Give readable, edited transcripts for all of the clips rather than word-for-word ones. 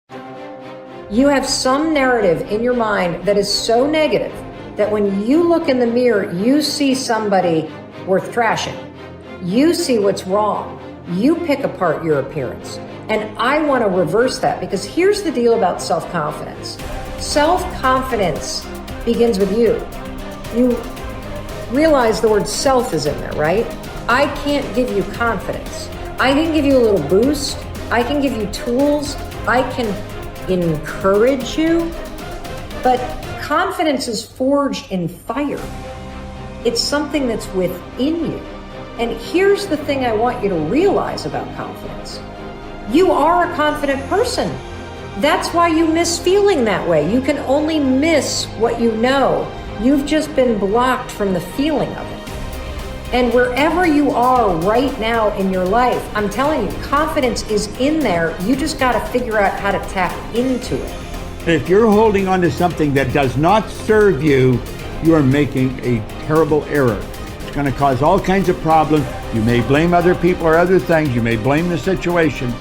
You have some narrative in your mind that is so negative that when you look in the mirror, you see somebody worth trashing. You see what's wrong. You pick apart your appearance. And I want to reverse that, because here's the deal about self-confidence. Self-confidence begins with you. You realize the word self is in there, right? I can't give you confidence. I can give you a little boost. I can give you tools. I can encourage you. But confidence is forged in fire. It's something that's within you. And here's the thing I want you to realize about confidence. You are a confident person. That's why you miss feeling that way. You can only miss what you know. You've just been blocked from the feeling of it. And wherever you are right now in your life, I'm telling you, confidence is in there. You just got to figure out how to tap into it. If you're holding on to something that does not serve you, you are making a terrible error. It's going to cause all kinds of problems. You may blame other people or other things. You may blame the situation.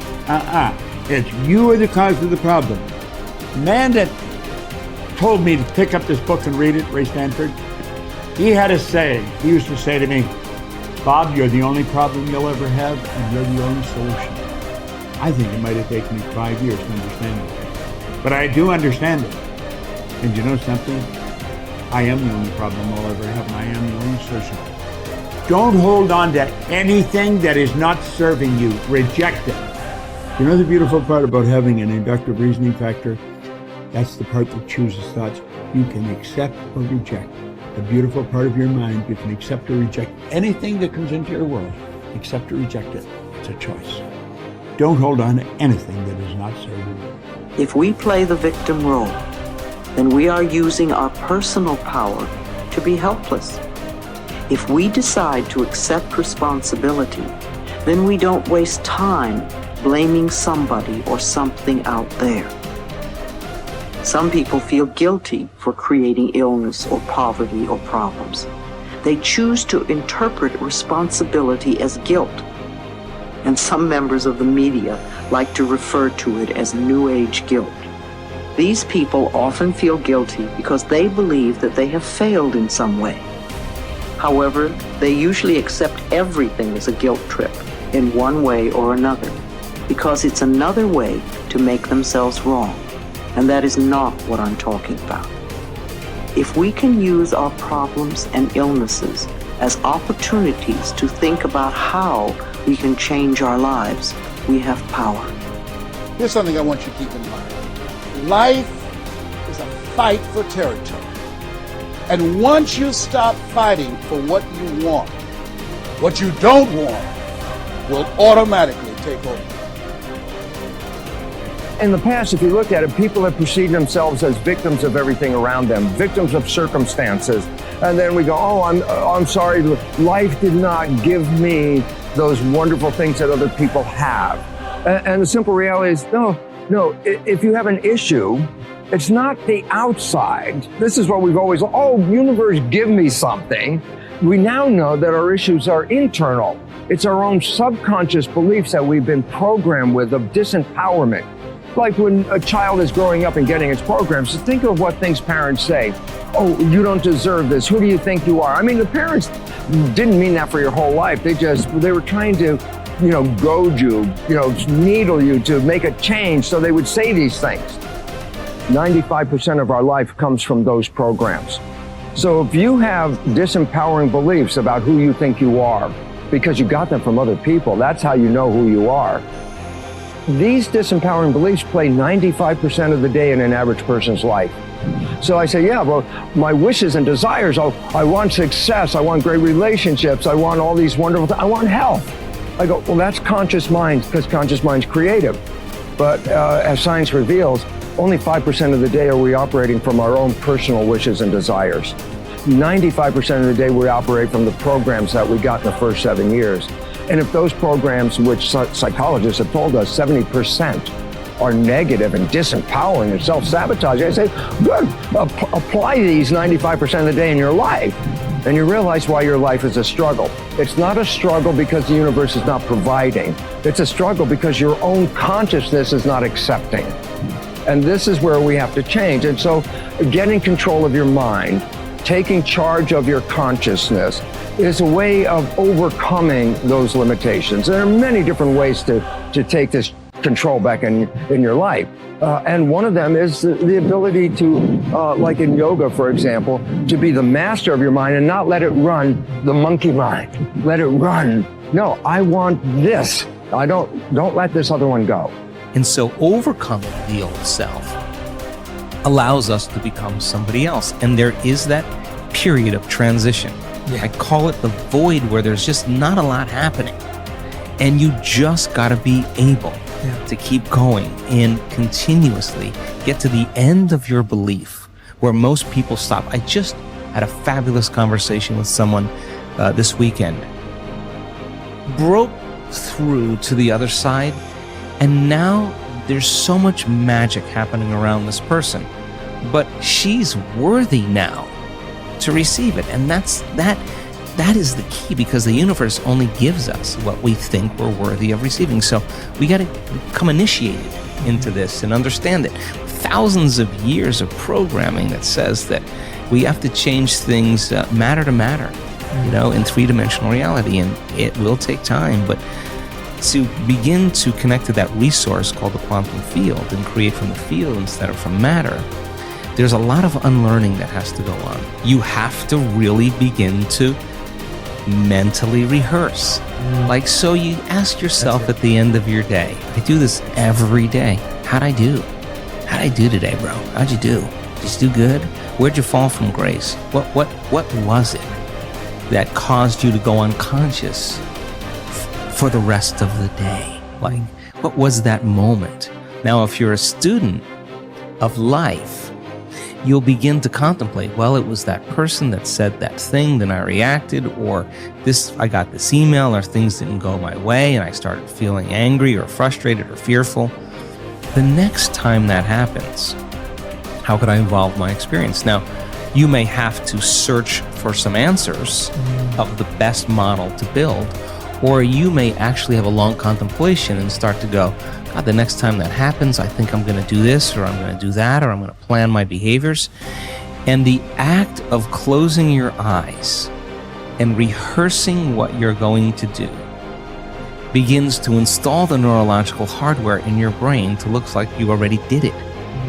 It's you are the cause of the problem. The man that told me to pick up this book and read it, Ray Stanford, he had a saying. He used to say to me, Bob, you're the only problem you'll ever have, and you're the only solution. I think it might have taken me 5 years to understand it. But I do understand it. And you know something? I am the only problem I'll ever have, and I am the only solution. Don't hold on to anything that is not serving you. Reject it. You know the beautiful part about having an inductive reasoning factor? That's the part that chooses thoughts. You can accept or reject. The beautiful part of your mind, you can accept or reject anything that comes into your world. Accept or reject it. It's a choice. Don't hold on to anything that is not serving you. If we play the victim role, then we are using our personal power to be helpless. If we decide to accept responsibility, then we don't waste time blaming somebody or something out there. Some people feel guilty for creating illness or poverty or problems. They choose to interpret responsibility as guilt. And some members of the media like to refer to it as New Age guilt. These people often feel guilty because they believe that they have failed in some way. However, they usually accept everything as a guilt trip in one way or another, because it's another way to make themselves wrong. And that is not what I'm talking about. If we can use our problems and illnesses as opportunities to think about how we can change our lives, we have power. Here's something I want you to keep in mind. Life is a fight for territory. And once you stop fighting for what you want, what you don't want will automatically take over. In the past, if you look at it, people have perceived themselves as victims of everything around them, victims of circumstances. And then we go, oh, I'm sorry, life did not give me those wonderful things that other people have. And the simple reality is, no, if you have an issue, it's not the outside. This is what we've always, universe, give me something. We now know that our issues are internal. It's our own subconscious beliefs that we've been programmed with of disempowerment. Like when a child is growing up and getting its programs, so think of what things parents say. Oh, you don't deserve this. Who do you think you are? I mean, the parents didn't mean that for your whole life. They were trying to, goad you, needle you to make a change. So they would say these things. 95% of our life comes from those programs. So if you have disempowering beliefs about who you think you are, because you got them from other people, that's how you know who you are. These disempowering beliefs play 95% of the day in an average person's life. So I say, yeah, well, my wishes and desires, I want success, I want great relationships, I want all these wonderful things, I want health. I go, well, that's conscious mind, because conscious mind's creative. But as science reveals, only 5% of the day are we operating from our own personal wishes and desires. 95% of the day we operate from the programs that we got in the first 7 years. And if those programs, which psychologists have told us 70% are negative and disempowering and self-sabotaging, I say, good, apply these 95% of the day in your life, and you realize why your life is a struggle. It's not a struggle because the universe is not providing. It's a struggle because your own consciousness is not accepting. And this is where we have to change. And so getting control of your mind, taking charge of your consciousness is a way of overcoming those limitations. There are many different ways to take this control back in your life. And one of them is the ability to, like in yoga, for example, to be the master of your mind and not let it run the monkey mind. Let it run. No, I want this. Don't let this other one go. And so overcoming the old self allows us to become somebody else. And there is that period of transition. Yeah. I call it the void, where there's just not a lot happening. And you just got to be able to keep going and continuously get to the end of your belief, where most people stop. I just had a fabulous conversation with someone this weekend. Broke through to the other side, and now there's so much magic happening around this person. But she's worthy now to receive it. And that is the key, because the universe only gives us what we think we're worthy of receiving. So we got to become initiated into this and understand that thousands of years of programming that says that we have to change things matter to matter, in three-dimensional reality. And it will take time, but to begin to connect to that resource called the quantum field and create from the field instead of from matter, there's a lot of unlearning that has to go on. You have to really begin to mentally rehearse. Like, so you ask yourself at the end of your day, I do this every day. How'd I do? How'd I do today, bro? How'd you do? Did you do good? Where'd you fall from grace? What was it that caused you to go unconscious for the rest of the day? Like, what was that moment? Now, if you're a student of life, you'll begin to contemplate, well, it was that person that said that thing, then I reacted, or I got this email, or things didn't go my way, and I started feeling angry or frustrated or fearful. The next time that happens, how could I evolve my experience? Now, you may have to search for some answers of the best model to build, or you may actually have a long contemplation and start to go, God, the next time that happens, I think I'm going to do this, or I'm going to do that, or I'm going to plan my behaviors. And the act of closing your eyes and rehearsing what you're going to do begins to install the neurological hardware in your brain to look like you already did it.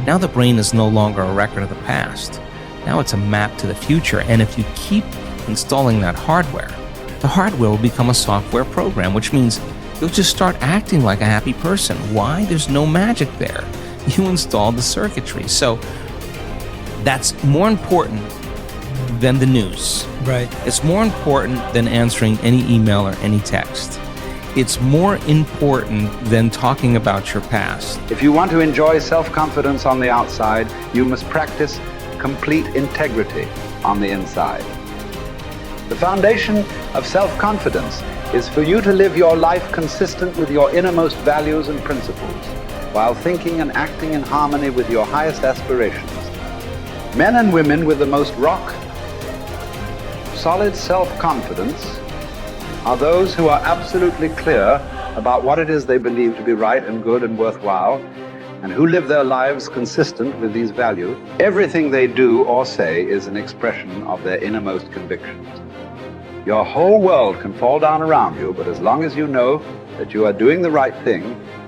Now the brain is no longer a record of the past. Now it's a map to the future. And if you keep installing that hardware, the hardware will become a software program, which means you'll just start acting like a happy person. Why? There's no magic there. You installed the circuitry. So that's more important than the news. Right. It's more important than answering any email or any text. It's more important than talking about your past. If you want to enjoy self-confidence on the outside, you must practice complete integrity on the inside. The foundation of self-confidence is for you to live your life consistent with your innermost values and principles, while thinking and acting in harmony with your highest aspirations. Men and women with the most solid self-confidence are those who are absolutely clear about what it is they believe to be right and good and worthwhile, and who live their lives consistent with these values. Everything they do or say is an expression of their innermost convictions. Your whole world can fall down around you, but as long as you know that you are doing the right thing,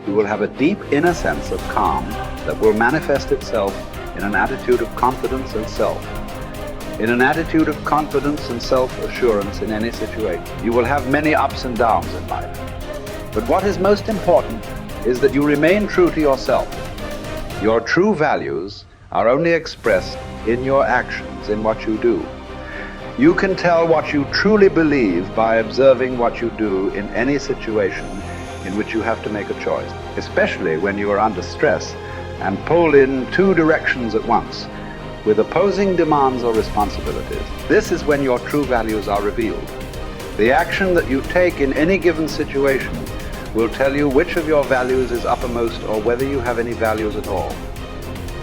you will have a deep inner sense of calm that will manifest itself in an attitude of confidence and self. In an attitude of confidence and self-assurance in any situation. You will have many ups and downs in life. But what is most important is that you remain true to yourself. Your true values are only expressed in your actions, in what you do. You can tell what you truly believe by observing what you do in any situation in which you have to make a choice, especially when you are under stress and pulled in two directions at once, with opposing demands or responsibilities. This is when your true values are revealed. The action that you take in any given situation will tell you which of your values is uppermost or whether you have any values at all.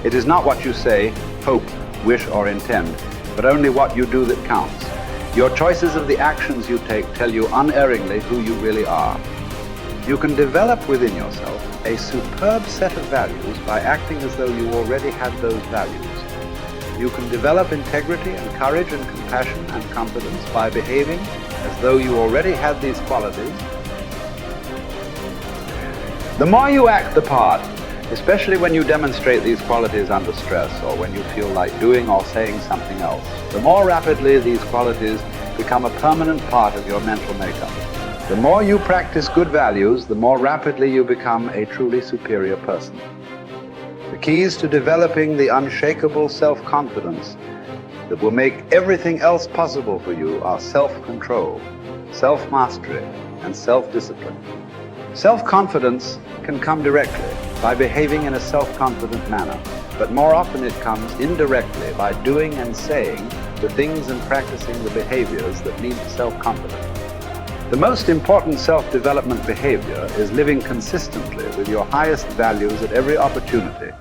It is not what you say, hope, wish, or intend, but only what you do that counts. Your choices of the actions you take tell you unerringly who you really are. You can develop within yourself a superb set of values by acting as though you already had those values. You can develop integrity and courage and compassion and confidence by behaving as though you already had these qualities. The more you act the part, especially when you demonstrate these qualities under stress or when you feel like doing or saying something else, the more rapidly these qualities become a permanent part of your mental makeup. The more you practice good values, the more rapidly you become a truly superior person. The keys to developing the unshakable self-confidence that will make everything else possible for you are self-control, self-mastery, and self-discipline. Self-confidence can come directly by behaving in a self-confident manner, but more often it comes indirectly by doing and saying the things and practicing the behaviors that lead to self-confidence. The most important self-development behavior is living consistently with your highest values at every opportunity